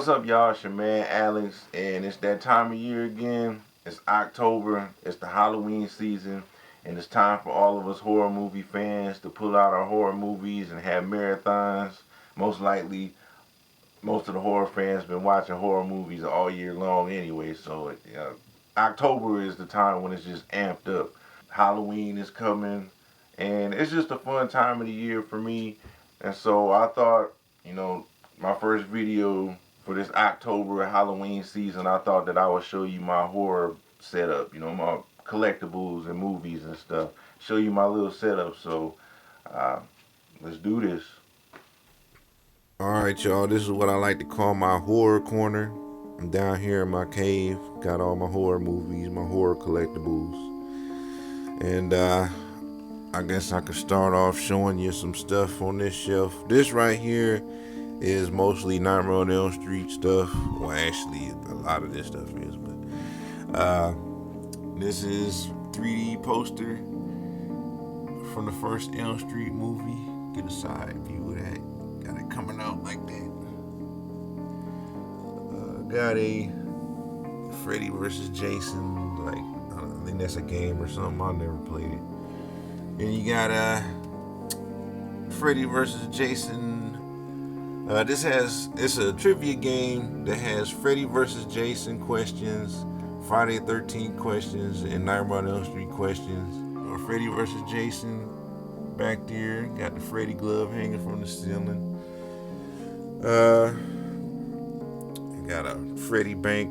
What's up, y'all? It's your man Alex, and it's that time of year again. It's October, it's the Halloween season, and it's time for all of us horror movie fans to pull out our horror movies and have marathons. Most likely, most of the horror fans been watching horror movies all year long anyway, so October is the time when it's just amped up. Halloween is coming, and it's just a fun time of the year for me. And so I thought, you know, my first video for this October Halloween season, I thought that I would show you my horror setup, my collectibles and movies and stuff. Show you my little setup. So uh, let's do this. Alright, y'all, this is what I like to call my horror corner. I'm down here in my cave, got all my horror movies, my horror collectibles. And I guess I could start off showing you some stuff on this shelf. This right here is mostly Nightmare on Elm Street stuff. Well, actually, a lot of this stuff is, but this is 3D poster from the first Elm Street movie. Get a side view of that. Got it coming out like that. Got a Freddy vs. Jason, like, I think that's a game or something. I never played it. And you got Freddy vs. Jason. It's a trivia game that has Freddy vs. Jason questions, Friday the 13th questions, and Nightmare on Elm Street questions. Freddy vs. Jason back there, got the Freddy glove hanging from the ceiling. Got a Freddy bank,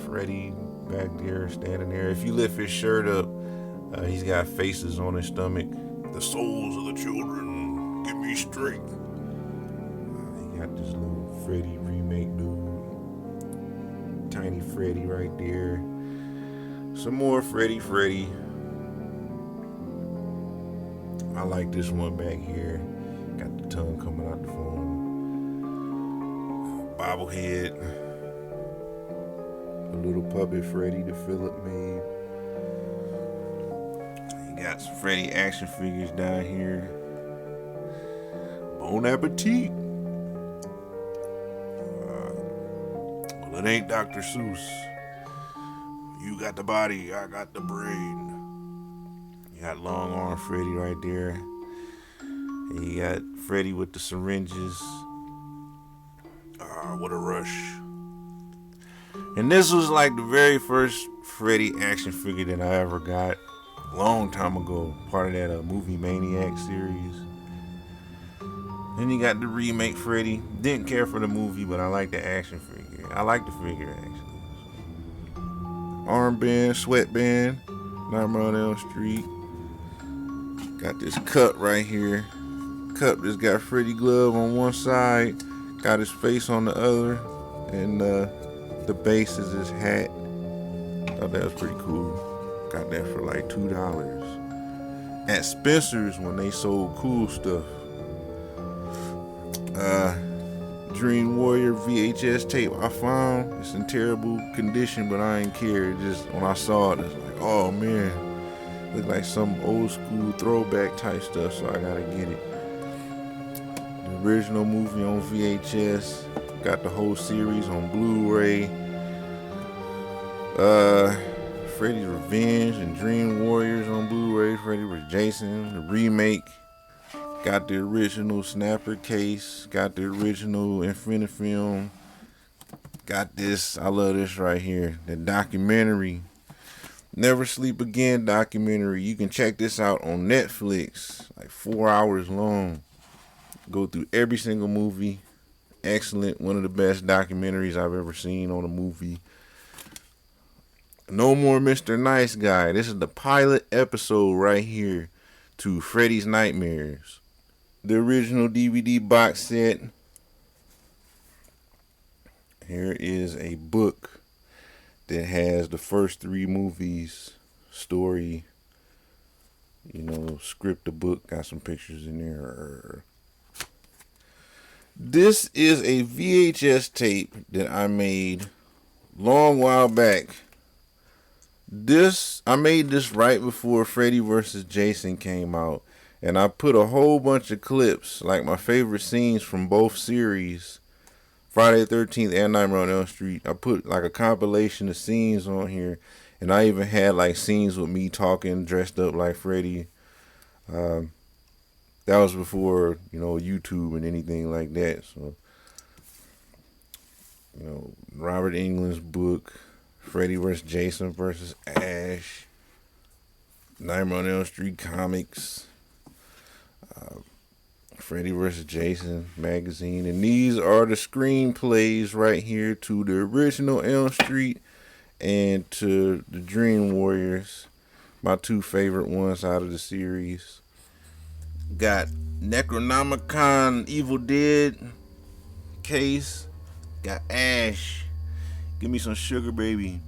Freddy back there standing there. If you lift his shirt up, he's got faces on his stomach. The souls of the children, give me strength. Got this little Freddy remake dude. Tiny Freddy right there. Some more Freddy. I like this one back here. Got the tongue coming out the phone. Bobblehead. A little puppet Freddy that Philip made. You got some Freddy action figures down here. Bon appetit. It ain't Dr. Seuss. You got the body, I got the brain. You got long arm Freddy right there. And you got Freddy with the syringes. What a rush. And this was like the very first Freddy action figure that I ever got. A long time ago. Part of that Movie Maniac series. Then you got the remake Freddy. Didn't care for the movie, but I like the action figure. I like the figure actually. Armband, sweatband, Nightmare on Elm Street. Got this cup right here. Cup that's got Freddy glove on one side, got his face on the other, and the base is his hat. Thought that was pretty cool. Got that for like $2 at Spencer's when they sold cool stuff. Dream Warrior VHS tape I found. It's in terrible condition, but I ain't care. Just when I saw it, it's like, oh man, look like some old school throwback type stuff, so I gotta get it. The original movie on VHS. Got the whole series on Blu-ray. Freddy's Revenge and Dream Warriors on Blu-ray. Freddy vs. Jason, the remake. Got the original Snapper case. Got the original Infinifilm. Got this. I love this right here. The documentary. Never Sleep Again documentary. You can check this out on Netflix. Like 4 hours long. Go through every single movie. Excellent. One of the best documentaries I've ever seen on a movie. No More Mr. Nice Guy. This is the pilot episode right here to Freddy's Nightmares. The original DVD box set. Here is a book that has the first 3 movies, story, script the book, got some pictures in there. This is a VHS tape that I made long while back. I made this right before Freddy vs. Jason came out. And I put a whole bunch of clips, like my favorite scenes from both series, Friday the 13th and Nightmare on Elm Street. I put like a compilation of scenes on here, and I even had like scenes with me talking, dressed up like Freddy. Um, that was before YouTube and anything like that. So Robert Englund's book, Freddy vs. Jason vs. Ash, Nightmare on Elm Street comics, Freddy vs. Jason magazine, and these are the screenplays right here to the original Elm Street and to the Dream Warriors, my two favorite ones out of the series. Got Necronomicon Evil Dead case. Got Ash. Give me some sugar, baby.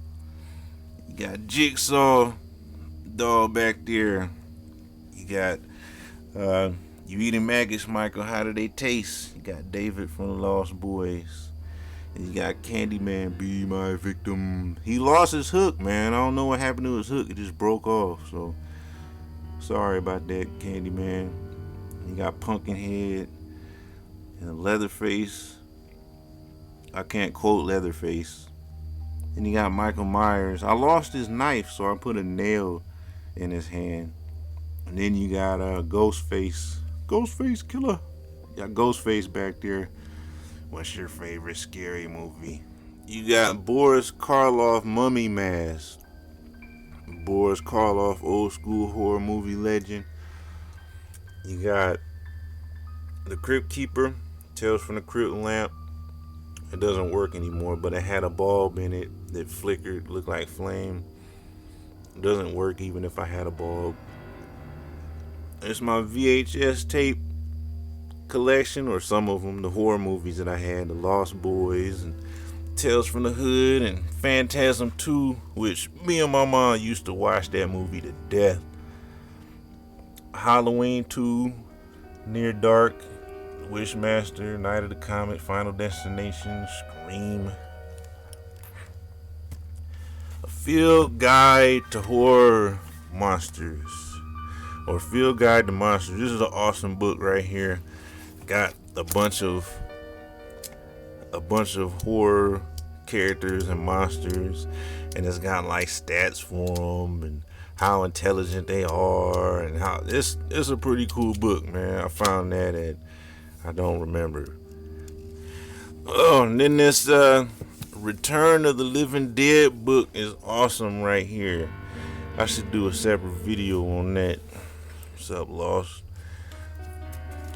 You got Jigsaw doll back there. You got You Eating Maggots, Michael. How do they taste? You got David from the Lost Boys. And you got Candyman, Be My Victim. He lost his hook, man. I don't know what happened to his hook. It just broke off. So sorry about that, Candyman. You got Pumpkinhead and Leatherface. I can't quote Leatherface. And you got Michael Myers. I lost his knife, so I put a nail in his hand. And then you got Ghostface. Ghostface Killer. You got Ghostface back there. What's your favorite scary movie? You got Boris Karloff Mummy Mask. Boris Karloff, old school horror movie legend. You got The Crypt Keeper, Tales from the Crypt Lamp. It doesn't work anymore, but it had a bulb in it that flickered, looked like flame. It doesn't work even if I had a bulb. It's my VHS tape collection, or some of them, the horror movies that I had, The Lost Boys and Tales from the Hood and Phantasm 2, which me and my mom used to watch that movie to death. Halloween 2, Near Dark, Wishmaster, Night of the Comet, Final Destination, Scream. A field guide to horror monsters, or Field Guide to Monsters. This is an awesome book right here. Got a bunch of horror characters and monsters, and it's got like stats for them and how intelligent they are, and how it's a pretty cool book, man. I found that at, I don't remember. Oh, and then this Return of the Living Dead book is awesome right here. I should do a separate video on that. What's up, Lost?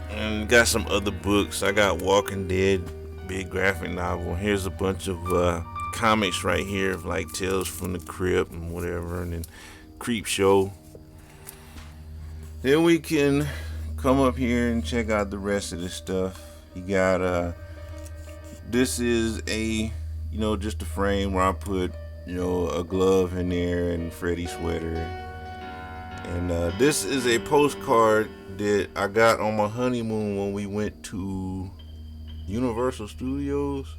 And got some other books. I got Walking Dead, big graphic novel. Here's a bunch of comics right here, like Tales from the Crypt and whatever, and then Creep Show. Then we can come up here and check out the rest of this stuff. You got this is a just a frame where I put a glove in there and Freddy sweater. And this is a postcard that I got on my honeymoon when we went to Universal Studios.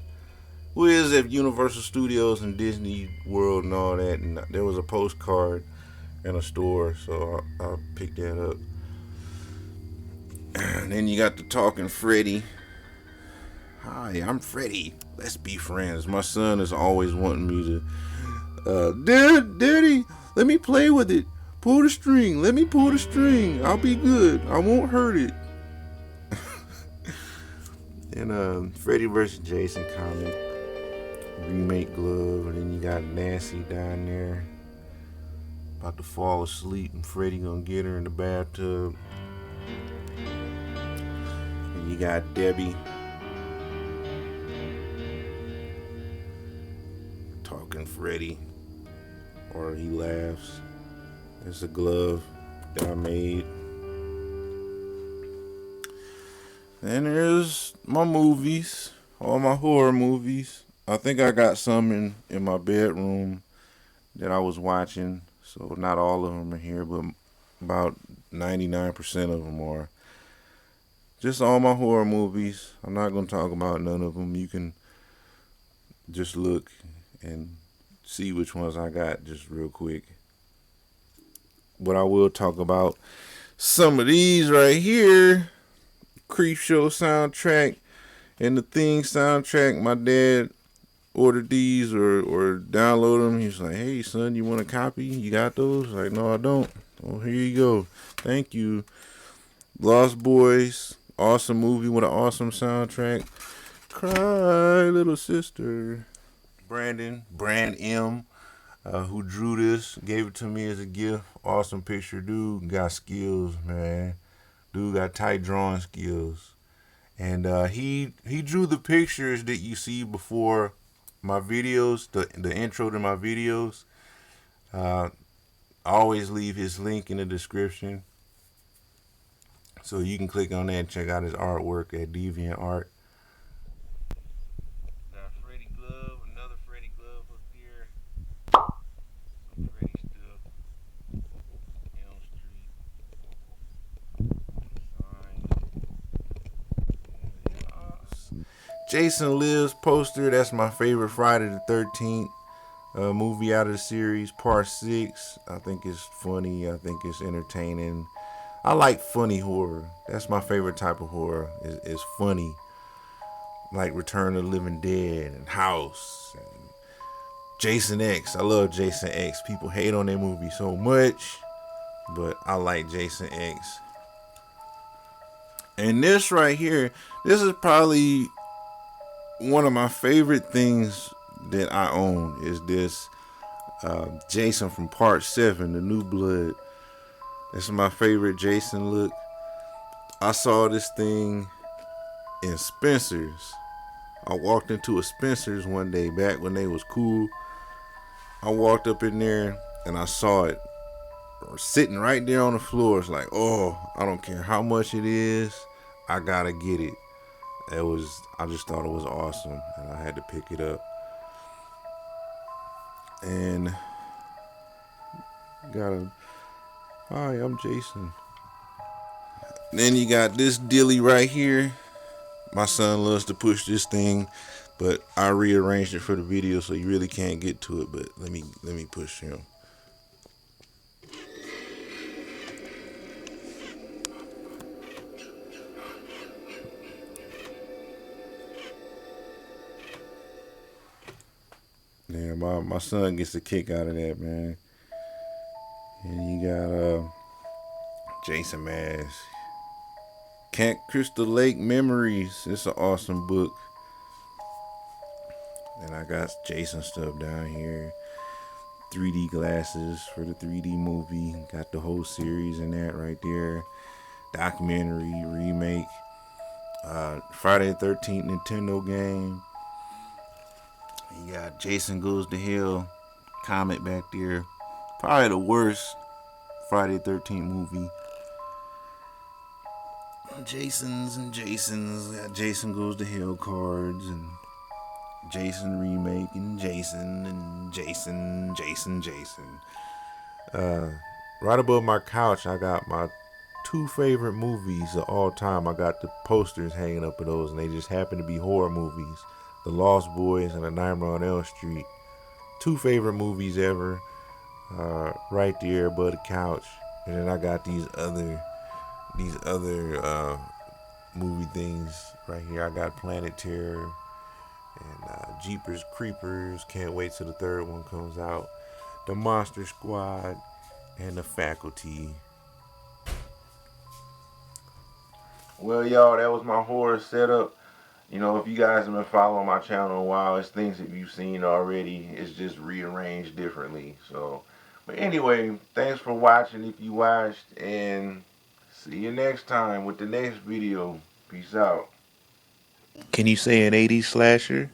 We was at Universal Studios and Disney World and all that, and there was a postcard in a store, so I picked that up. And then you got the Talking Freddy. Hi, I'm Freddy. Let's be friends. My son is always wanting me to, Daddy, let me play with it. Pull the string. Let me pull the string. I'll be good. I won't hurt it. And Freddy vs. Jason comic, remake glove, and then you got Nancy down there about to fall asleep, and Freddy gonna get her in the bathtub. And you got Debbie Talking Freddy, or He Laughs. It's a glove that I made. And there's my movies, all my horror movies. I think I got some in my bedroom that I was watching. So not all of them are here, but about 99% of them are. Just all my horror movies. I'm not going to talk about none of them. You can just look and see which ones I got just real quick. But I will talk about some of these right here. Creep Show soundtrack. And the Thing soundtrack, my dad ordered these or download them. He was like, "Hey son, you want a copy? You got those?" Like, no, I don't. Oh, here you go. Thank you. Lost Boys, awesome movie with an awesome soundtrack. Cry, little sister. Brand M, who drew this, gave it to me as a gift. Awesome picture, dude. Got skills, man. Dude got tight drawing skills. And he drew the pictures that you see before my videos, the intro to my videos. I always leave his link in the description, so you can click on that and check out his artwork at DeviantArt. Got Freddie Glove, another Freddie Glove up here. Some Freddie stuff. Elm Street. Jason Lives poster. That's my favorite Friday the 13th movie out of the series, part 6. I think it's funny. I think it's entertaining. I like funny horror. That's my favorite type of horror. Is funny, like Return of the Living Dead and House and Jason X. I love Jason X. People hate on that movie so much, but I like Jason X. And this right here, this is probably one of my favorite things that I own. Is this Jason from Part 7, The New Blood. This is my favorite Jason look. I saw this thing in Spencer's. I walked into a Spencer's one day back when they was cool. I walked up in there and I saw it sitting right there on the floor. It's like, oh, I don't care how much it is, I gotta get it. I just thought it was awesome and I had to pick it up. And hi, I'm Jason. Then you got this dilly right here. My son loves to push this thing, but I rearranged it for the video, so you really can't get to it. But let me push him. Yeah, my son gets a kick out of that, man. And you got Jason Mass. Camp Crystal Lake Memories. It's an awesome book. And I got Jason stuff down here. 3D glasses for the 3D movie. Got the whole series in that right there. Documentary, remake. Friday the 13th Nintendo game. You got Jason Goes to Hell comic back there. Probably the worst Friday the 13th movie. Jasons and Jasons. Got Jason Goes to Hell cards and Jason remake and Jason. Right above my couch, I got my 2 favorite movies of all time. I got the posters hanging up of those, and they just happen to be horror movies. The Lost Boys and The Nightmare on Elm Street. 2 favorite movies ever. Right there above the couch. And then I got these other movie things right here. I got Planet Terror and Jeepers Creepers. Can't wait till the 3rd one comes out. The Monster Squad and The Faculty. Well, y'all, that was my horror setup. You know, if you guys have been following my channel a while, it's things that you've seen already. It's just rearranged differently. So, but anyway, thanks for watching if you watched, and see you next time with the next video. Peace out. Can you say an 80s slasher?